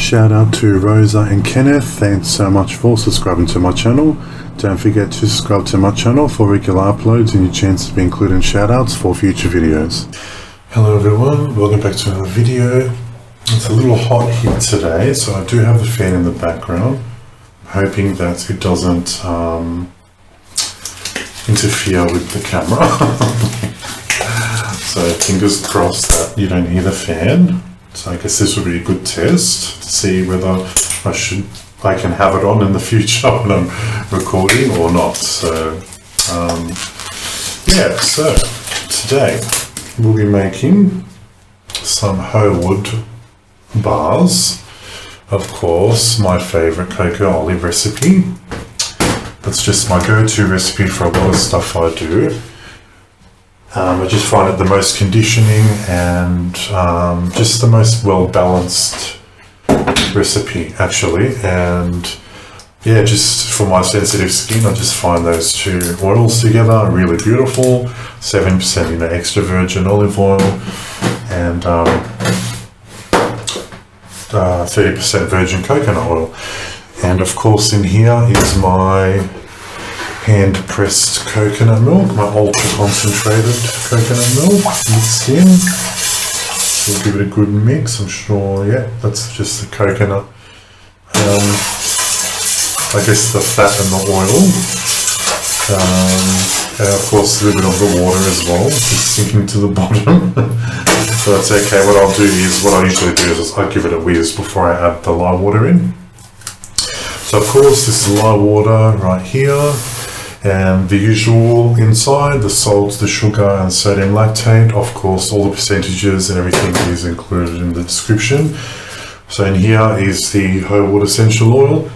Shout out to Rosa and Kenneth, thanks so much for subscribing to my channel. Don't forget to subscribe to my channel for regular uploads and your chance to be included in shout outs for future videos. Hello everyone, welcome back to another video. It's a little hot here today, so I do have the fan in the background. I'm hoping that it doesn't interfere with the camera. So fingers crossed that you don't need a fan. So I guess this will be a good test to see whether I can have it on in the future when I'm recording or not. So yeah, so today we'll be making some hoe wood bars. Of course, my favorite Coco Olive recipe. That's just my go-to recipe for a lot of stuff I do. I just find it the most conditioning and just the most well-balanced recipe actually, and yeah, just for my sensitive skin I just find those two oils together really beautiful. 7% extra virgin olive oil and 30% virgin coconut oil, and of course in here is my hand-pressed coconut milk, my ultra-concentrated coconut milk mixed in. So we'll give it a good mix, I'm sure, yeah, that's just the coconut. I guess the fat and the oil. And of course a little bit of the water as well, it's sinking to the bottom. So that's okay. What I'll do is, what I usually do is I give it a whiz before I add the lye water in. So of course this is lye water right here. And the usual inside, the salt, the sugar and sodium lactate. Of course, all the percentages and everything is included in the description. So in here is the hoe wood essential oil,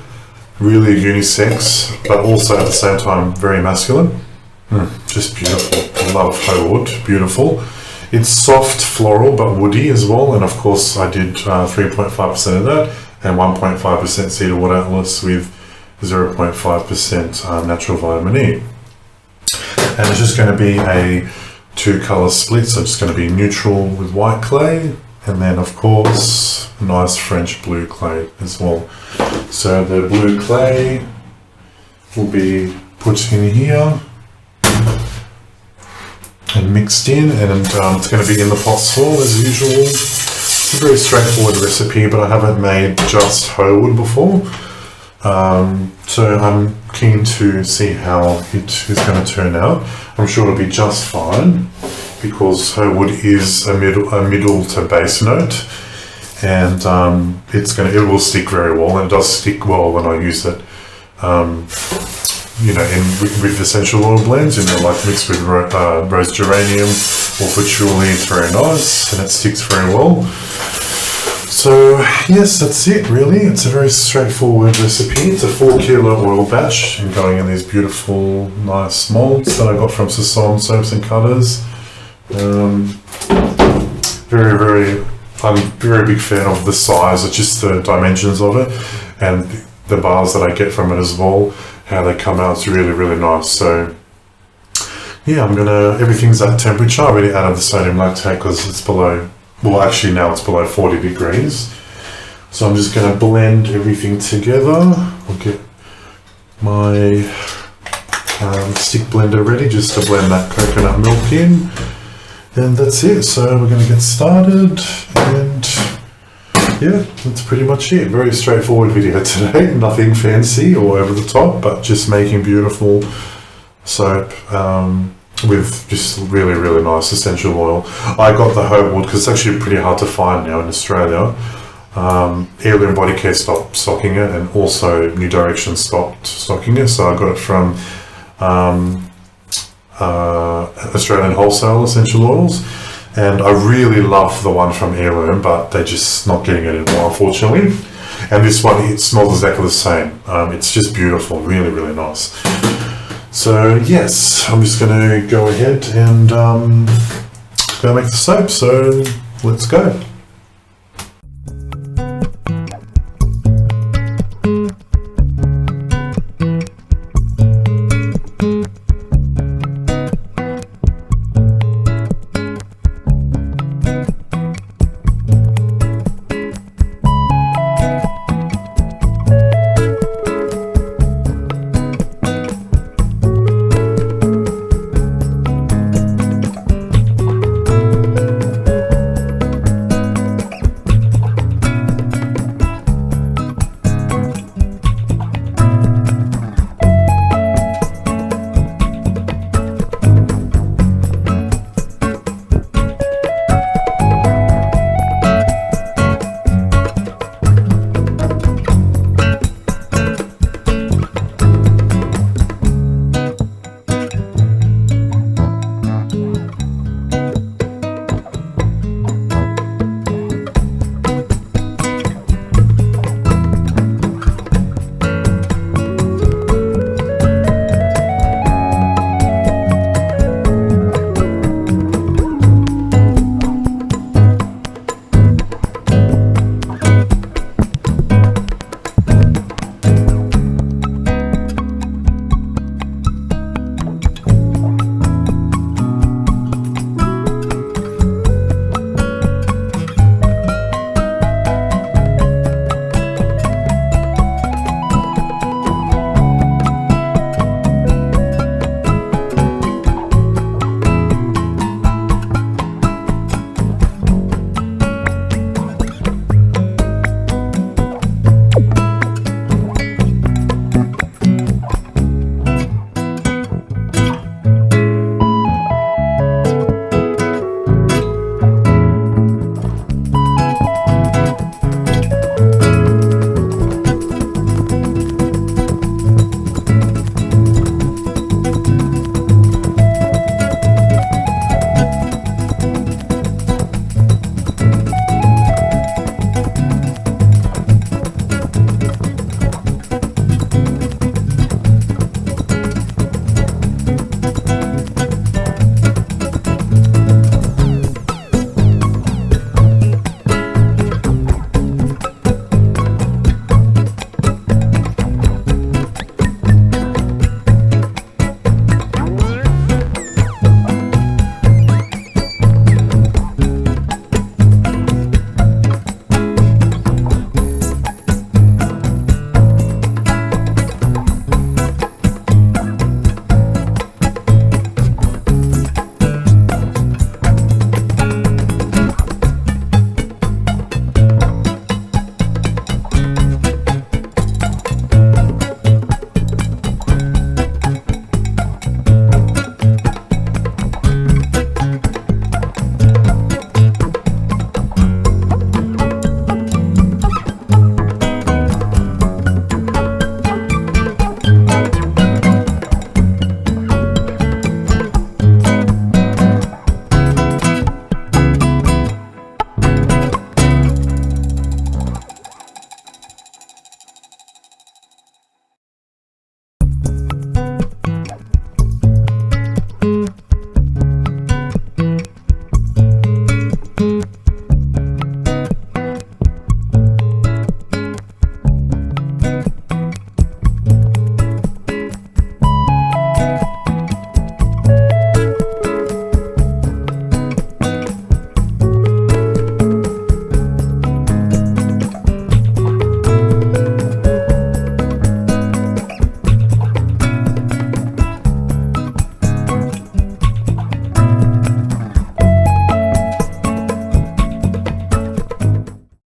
really unisex, but also at the same time very masculine. Just beautiful. I love hoe wood, beautiful. It's soft floral but woody as well, and of course I did 3.5% of that and 1.5% cedarwood atlas with 0.5% natural vitamin E. And it's just going to be a 2-color split, so it's going to be neutral with white clay, and then of course nice French blue clay as well. So the blue clay will be put in here and mixed in, and it's going to be in the pot soil as usual. It's a very straightforward recipe, but I haven't made just hoe wood before. So I'm keen to see how it is going to turn out. I'm sure it'll be just fine because hoe wood is a middle to base note, and it will stick very well, and it does stick well when I use it. With essential oil blends, like mixed with rose geranium or patchouli, it's very nice and it sticks very well. So yes, that's it really. It's a very straightforward recipe. It's a 4-kilo oil batch and going in these beautiful nice molds that I got from Sasson Soaps and Cutters. I'm a very big fan of the size, it's just the dimensions of it and the bars that I get from it as well, how they come out. It's really nice. So yeah, everything's at temperature. I already added the sodium lactate because it's below, well actually now it's below 40 degrees. So I'm just going to blend everything together. I'll get my stick blender ready just to blend that coconut milk in. And that's it. So we're going to get started, and yeah, that's pretty much it. Very straightforward video today. Nothing fancy or over the top, but just making beautiful soap with just really nice essential oil. I got the hoe wood because it's actually pretty hard to find now in Australia. Heirloom Body Care stopped stocking it, and also New Direction stopped stocking it, so I got it from Australian Wholesale Essential Oils, and I really love the one from Heirloom, but they're just not getting it anymore, unfortunately. And this one, it smells exactly the same. It's just beautiful, really nice. So yes, I'm just going to go ahead and go make the soap, so let's go.